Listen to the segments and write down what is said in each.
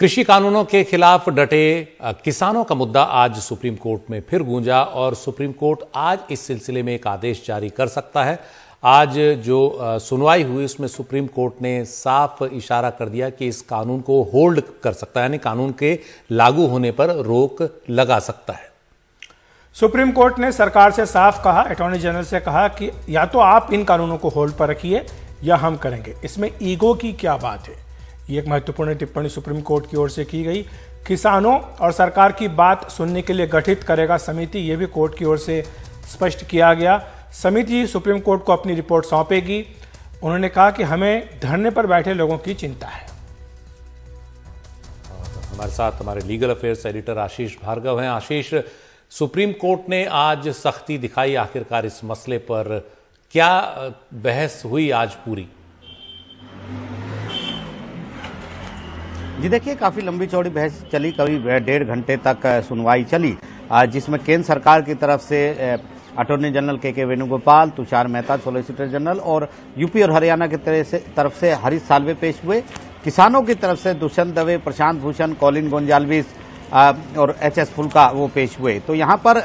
कृषि कानूनों के खिलाफ डटे किसानों का मुद्दा आज सुप्रीम कोर्ट में फिर गूंजा और सुप्रीम कोर्ट आज इस सिलसिले में एक आदेश जारी कर सकता है। आज जो सुनवाई हुई उसमें सुप्रीम कोर्ट ने साफ इशारा कर दिया कि इस कानून को होल्ड कर सकता है, यानी कानून के लागू होने पर रोक लगा सकता है। सुप्रीम कोर्ट ने सरकार से साफ कहा, अटॉर्नी जनरल से कहा कि या तो आप इन कानूनों को होल्ड पर रखिए या हम करेंगे। इसमें ईगो की क्या बात है, ये एक महत्वपूर्ण टिप्पणी सुप्रीम कोर्ट की ओर से की गई। किसानों और सरकार की बात सुनने के लिए गठित करेगा समिति, ये भी कोर्ट की ओर से स्पष्ट किया गया। समिति सुप्रीम कोर्ट को अपनी रिपोर्ट सौंपेगी। उन्होंने कहा कि हमें धरने पर बैठे लोगों की चिंता है। हमारे साथ हमारे लीगल अफेयर्स एडिटर आशीष भार्गव हैं। आशीष, सुप्रीम कोर्ट ने आज सख्ती दिखाई आखिरकार इस मसले पर, क्या बहस हुई आज पूरी? जी देखिए, काफ़ी लंबी चौड़ी बहस चली, करीब 1.5 घंटे तक सुनवाई चली, जिसमें केंद्र सरकार की तरफ से अटॉर्नी जनरल के वेणुगोपाल, तुषार मेहता सॉलिसिटर जनरल और यूपी और हरियाणा की तरफ से हरीश साल्वे पेश हुए। किसानों की तरफ से दुष्यंत दवे, प्रशांत भूषण, कॉलिन गोंजाल्विस और एच.एस. फुल्का वो पेश हुए। तो यहाँ पर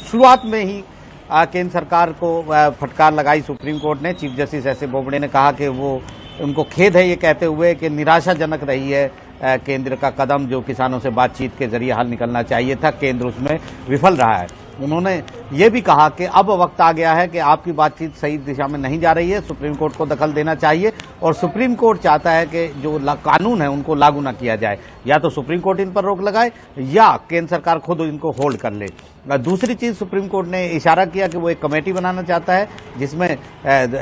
शुरुआत में ही केंद्र सरकार को फटकार लगाई सुप्रीम कोर्ट ने। Chief justice S A. बोबडे ने कहा कि वो उनको खेद है ये कहते हुए कि निराशाजनक रही है केंद्र का कदम, जो किसानों से बातचीत के जरिए हल निकलना चाहिए था, केंद्र उसमें विफल रहा है। उन्होंने ये भी कहा कि अब वक्त आ गया है कि आपकी बातचीत सही दिशा में नहीं जा रही है, सुप्रीम कोर्ट को दखल देना चाहिए और सुप्रीम कोर्ट चाहता है कि जो कानून है उनको लागू ना किया जाए, या तो सुप्रीम कोर्ट इन पर रोक लगाए या केंद्र सरकार खुद इनको होल्ड कर ले। दूसरी चीज, सुप्रीम कोर्ट ने इशारा किया कि वो एक कमेटी बनाना चाहता है जिसमें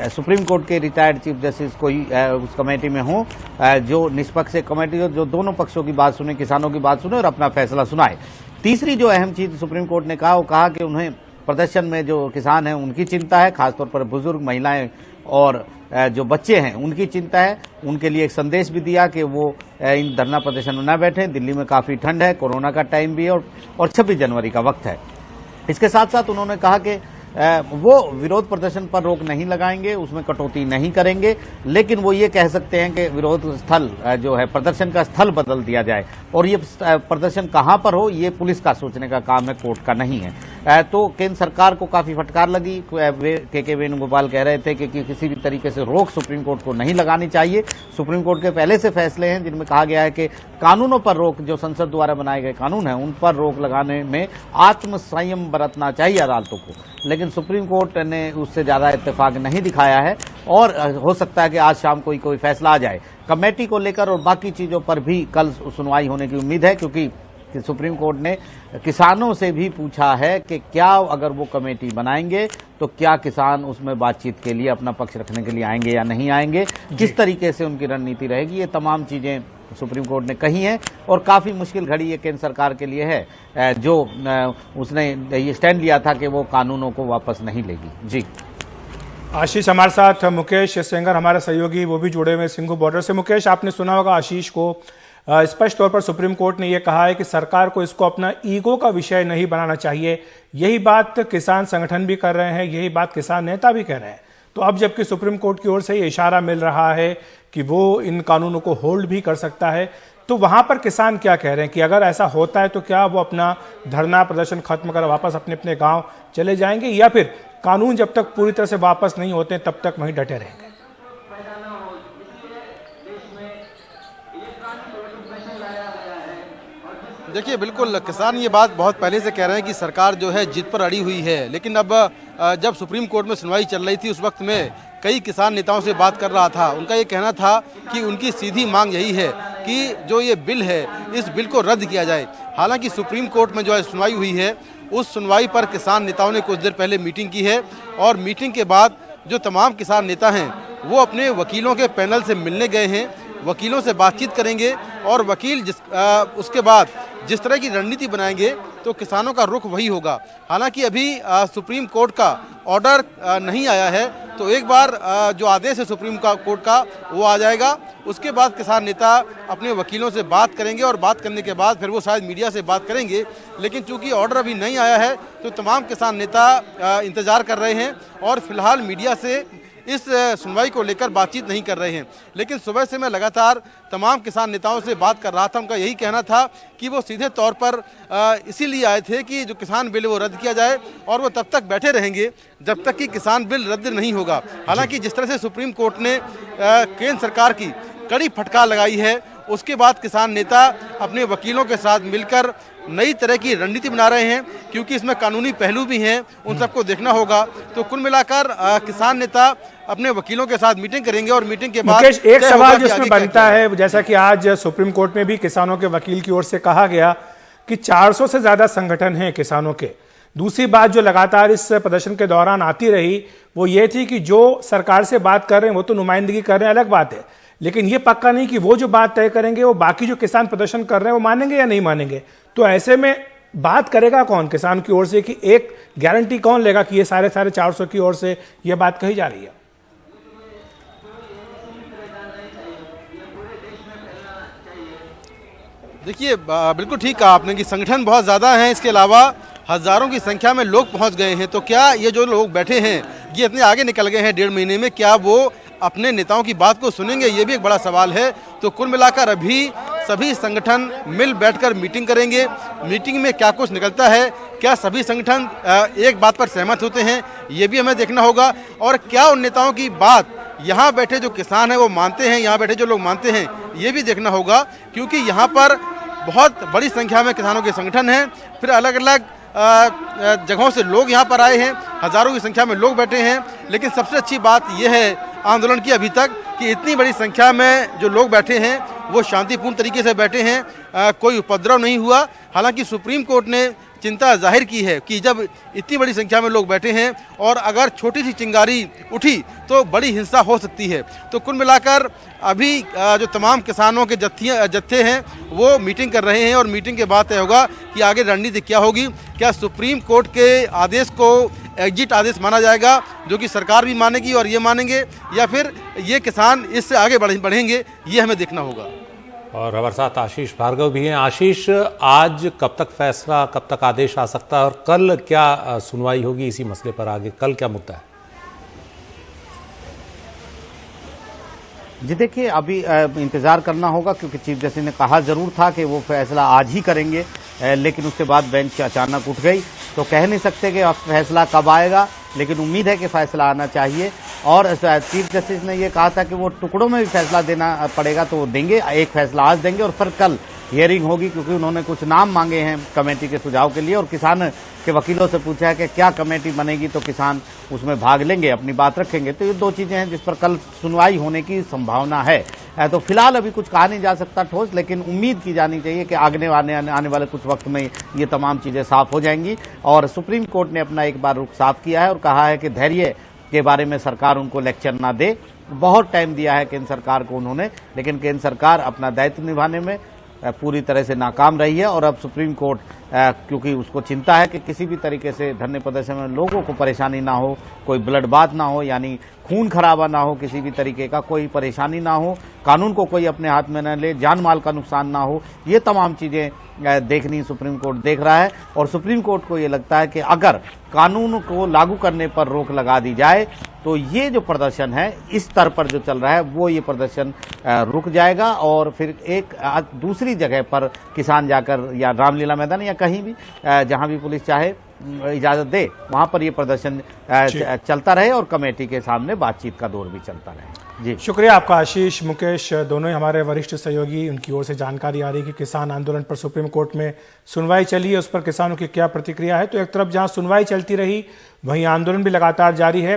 सुप्रीम कोर्ट के रिटायर्ड चीफ जस्टिस कोई उस कमेटी में हो, जो निष्पक्ष एक कमेटी हो, जो दोनों पक्षों की बात सुने, किसानों की बात सुने और अपना फैसला सुनाए। तीसरी जो अहम चीज सुप्रीम कोर्ट ने कहा, वो कहा कि उन्हें प्रदर्शन में जो किसान हैं उनकी चिंता है, खासतौर पर बुजुर्ग, महिलाएं और जो बच्चे हैं उनकी चिंता है। उनके लिए एक संदेश भी दिया कि वो इन धरना प्रदर्शन में न बैठें। दिल्ली में काफी ठंड है, कोरोना का टाइम भी है और 26 जनवरी का वक्त है। इसके साथ साथ उन्होंने कहा कि वो विरोध प्रदर्शन पर रोक नहीं लगाएंगे, उसमें कटौती नहीं करेंगे, लेकिन वो ये कह सकते हैं कि विरोध स्थल जो है, प्रदर्शन का स्थल बदल दिया जाए और ये प्रदर्शन कहां पर हो ये पुलिस का सोचने का काम है, कोर्ट का नहीं है। तो केंद्र सरकार को काफी फटकार लगी। के वेणुगोपाल कह रहे थे कि किसी भी तरीके से रोक सुप्रीम कोर्ट को नहीं लगानी चाहिए। सुप्रीम कोर्ट के पहले से फैसले हैं जिनमें कहा गया है कि कानूनों पर रोक, जो संसद द्वारा बनाए गए कानून हैं उन पर रोक लगाने में आत्म संयम बरतना चाहिए अदालतों को, लेकिन सुप्रीम कोर्ट ने उससे ज्यादा इत्तेफाक नहीं दिखाया है और हो सकता है कि आज शाम कोई फैसला आ जाए कमेटी को लेकर। और बाकी चीजों पर भी कल सुनवाई होने की उम्मीद है, क्योंकि सुप्रीम कोर्ट ने किसानों से भी पूछा है कि क्या अगर वो कमेटी बनाएंगे तो क्या किसान उसमें बातचीत के लिए अपना पक्ष रखने के लिए आएंगे या नहीं आएंगे, किस तरीके से उनकी रणनीति रहेगी। ये तमाम चीजें सुप्रीम कोर्ट ने कही हैं और काफी मुश्किल घड़ी ये केंद्र सरकार के लिए है, जो उसने ये स्टैंड लिया था कि वो कानूनों को वापस नहीं लेगी। जी आशीष, हमारे साथ मुकेश सेंगर हमारे सहयोगी, वो भी जुड़े हुए सिंघू बॉर्डर से। मुकेश, आपने सुना होगा आशीष को, स्पष्ट तौर पर सुप्रीम कोर्ट ने यह कहा है कि सरकार को इसको अपना ईगो का विषय नहीं बनाना चाहिए। यही बात किसान संगठन भी कर रहे हैं, यही बात किसान नेता भी कह रहे हैं। तो अब जबकि सुप्रीम कोर्ट की ओर से ये इशारा मिल रहा है कि वो इन कानूनों को होल्ड भी कर सकता है, तो वहां पर किसान क्या कह रहे हैं कि अगर ऐसा होता है तो क्या वो अपना धरना प्रदर्शन खत्म कर वापस अपने अपने गांव चले जाएंगे, या फिर कानून जब तक पूरी तरह से वापस नहीं होते तब तक वहीं डटे रहेंगे? देखिए, बिल्कुल किसान ये बात बहुत पहले से कह रहे हैं कि सरकार जो है जिद पर अड़ी हुई है, लेकिन अब जब सुप्रीम कोर्ट में सुनवाई चल रही थी उस वक्त में कई किसान नेताओं से बात कर रहा था। उनका ये कहना था कि उनकी सीधी मांग यही है कि जो ये बिल है इस बिल को रद्द किया जाए। हालांकि सुप्रीम कोर्ट में जो है सुनवाई हुई है, उस सुनवाई पर किसान नेताओं ने कुछ देर पहले मीटिंग की है और मीटिंग के बाद जो तमाम किसान नेता हैं वो अपने वकीलों के पैनल से मिलने गए हैं, वकीलों से बातचीत करेंगे और वकील उसके बाद जिस तरह की रणनीति बनाएंगे तो किसानों का रुख वही होगा। हालांकि अभी सुप्रीम कोर्ट का ऑर्डर नहीं आया है, तो एक बार जो आदेश है सुप्रीम कोर्ट का वो आ जाएगा, उसके बाद किसान नेता अपने वकीलों से बात करेंगे और बात करने के बाद फिर वो शायद मीडिया से बात करेंगे। लेकिन चूंकि ऑर्डर अभी नहीं आया है तो तमाम किसान नेता इंतजार कर रहे हैं और फिलहाल मीडिया से इस सुनवाई को लेकर बातचीत नहीं कर रहे हैं। लेकिन सुबह से मैं लगातार तमाम किसान नेताओं से बात कर रहा था, उनका यही कहना था कि वो सीधे तौर पर इसीलिए आए थे कि जो किसान बिल वो रद्द किया जाए और वो तब तक बैठे रहेंगे जब तक कि किसान बिल रद्द नहीं होगा। हालांकि जिस तरह से सुप्रीम कोर्ट ने केंद्र सरकार की कड़ी फटकार लगाई है, उसके बाद किसान नेता अपने वकीलों के साथ मिलकर नई तरह की रणनीति बना रहे हैं, क्योंकि इसमें कानूनी पहलू भी हैं, उन सबको देखना होगा। तो कुल मिलाकर किसान नेता अपने वकीलों के साथ मीटिंग करेंगे और मीटिंग के बाद मुकेश, एक सवाल जिसमें बनता है, जैसा कि आज सुप्रीम कोर्ट में भी किसानों के वकील की ओर से कहा गया कि 400 से ज्यादा संगठन हैं किसानों के। दूसरी बात जो लगातार इस प्रदर्शन के दौरान आती रही वो ये थी कि जो सरकार से बात कर रहे हैं वो तो नुमाइंदगी कर रहे हैं, अलग बात है, लेकिन ये पक्का नहीं कि वो जो बात तय करेंगे वो बाकी जो किसान प्रदर्शन कर रहे हैं वो मानेंगे या नहीं मानेंगे। तो ऐसे में बात करेगा कौन किसान की ओर से, कि एक गारंटी कौन लेगा कि ये सारे 450 की ओर से ये बात कही जा रही है? देखिए, बिल्कुल ठीक कहा आपने कि संगठन बहुत ज़्यादा हैं, इसके अलावा हज़ारों की संख्या में लोग पहुंच गए हैं। तो क्या ये जो लोग बैठे हैं ये इतने आगे निकल गए हैं 1.5 महीने में, क्या वो अपने नेताओं की बात को सुनेंगे, ये भी एक बड़ा सवाल है। तो कुल मिलाकर अभी सभी संगठन मिल बैठकर मीटिंग करेंगे। मीटिंग में क्या कुछ निकलता है, क्या सभी संगठन एक बात पर सहमत होते हैं, ये भी हमें देखना होगा। और क्या उन नेताओं की बात यहाँ बैठे जो किसान हैं वो मानते हैं, यहाँ बैठे जो लोग मानते हैं, ये भी देखना होगा। क्योंकि यहाँ पर बहुत बड़ी संख्या में किसानों के संगठन हैं, फिर अलग अलग जगहों से लोग यहाँ पर आए हैं, हजारों की संख्या में लोग बैठे हैं। लेकिन सबसे अच्छी बात यह है आंदोलन की अभी तक कि इतनी बड़ी संख्या में जो लोग बैठे हैं वो शांतिपूर्ण तरीके से बैठे हैं, कोई उपद्रव नहीं हुआ। हालांकि सुप्रीम कोर्ट ने चिंता जाहिर की है कि जब इतनी बड़ी संख्या में लोग बैठे हैं और अगर छोटी सी चिंगारी उठी तो बड़ी हिंसा हो सकती है। तो कुल मिलाकर अभी जो तमाम किसानों के जत्थे हैं वो मीटिंग कर रहे हैं और मीटिंग के बाद तय होगा कि आगे रणनीति क्या होगी। क्या सुप्रीम कोर्ट के आदेश को एग्जिट आदेश माना जाएगा जो कि सरकार भी मानेगी और ये मानेंगे, या फिर ये किसान इससे आगे बढ़ेंगे, ये हमें देखना होगा। और हमारे साथ आशीष भार्गव भी हैं। आशीष, आज कब तक फैसला, कब तक आदेश आ सकता है और कल क्या सुनवाई होगी इसी मसले पर? आगे कल क्या मुद्दा है? जी देखिए, अभी इंतजार करना होगा, क्योंकि चीफ जस्टिस ने कहा जरूर था कि वो फैसला आज ही करेंगे, लेकिन उसके बाद बेंच अचानक उठ गई। तो कह नहीं सकते कि अब फैसला कब आएगा, लेकिन उम्मीद है कि फैसला आना चाहिए। और चीफ जस्टिस ने ये कहा था कि वो टुकड़ों में भी फैसला देना पड़ेगा तो वो देंगे, एक फैसला आज देंगे और फिर कल हियरिंग होगी, क्योंकि उन्होंने कुछ नाम मांगे हैं कमेटी के सुझाव के लिए और किसान के वकीलों से पूछा है कि क्या कमेटी बनेगी तो किसान उसमें भाग लेंगे, अपनी बात रखेंगे। तो ये दो चीजें हैं जिस पर कल सुनवाई होने की संभावना है। तो फिलहाल अभी कुछ कहा नहीं जा सकता ठोस, लेकिन उम्मीद की जानी चाहिए कि आने वाले कुछ वक्त में ये तमाम चीजें साफ हो जाएंगी। और सुप्रीम कोर्ट ने अपना एक बार रुख साफ किया है और कहा है कि धैर्य के बारे में सरकार उनको लेक्चर ना दे। बहुत टाइम दिया है केंद्र सरकार को उन्होंने, लेकिन केंद्र सरकार अपना दायित्व निभाने में पूरी तरह से नाकाम रही है। और अब सुप्रीम कोर्ट क्योंकि उसको चिंता है कि किसी भी तरीके से धरने प्रदर्शन में लोगों को परेशानी ना हो, कोई ब्लडबाथ ना हो, यानी खून खराबा ना हो, किसी भी तरीके का कोई परेशानी ना हो, कानून को कोई अपने हाथ में न ले, जान माल का नुकसान ना हो, ये तमाम चीजें देखनी सुप्रीम कोर्ट देख रहा है। और सुप्रीम कोर्ट को ये लगता है कि अगर कानून को लागू करने पर रोक लगा दी जाए तो ये जो प्रदर्शन है इस स्तर पर जो चल रहा है वो ये प्रदर्शन रुक जाएगा और फिर एक दूसरी जगह पर किसान जाकर या रामलीला मैदान या कहीं भी जहां भी पुलिस चाहे इजाजत दे वहां पर ये प्रदर्शन चलता रहे और कमेटी के सामने बातचीत का दौर भी चलता रहे। जी शुक्रिया आपका आशीष, मुकेश, दोनों ही हमारे वरिष्ठ सहयोगी। उनकी ओर से जानकारी आ रही कि किसान आंदोलन पर सुप्रीम कोर्ट में सुनवाई चली है, उस पर किसानों की क्या प्रतिक्रिया है। तो एक तरफ जहां सुनवाई चलती रही वहीं आंदोलन भी लगातार जारी है।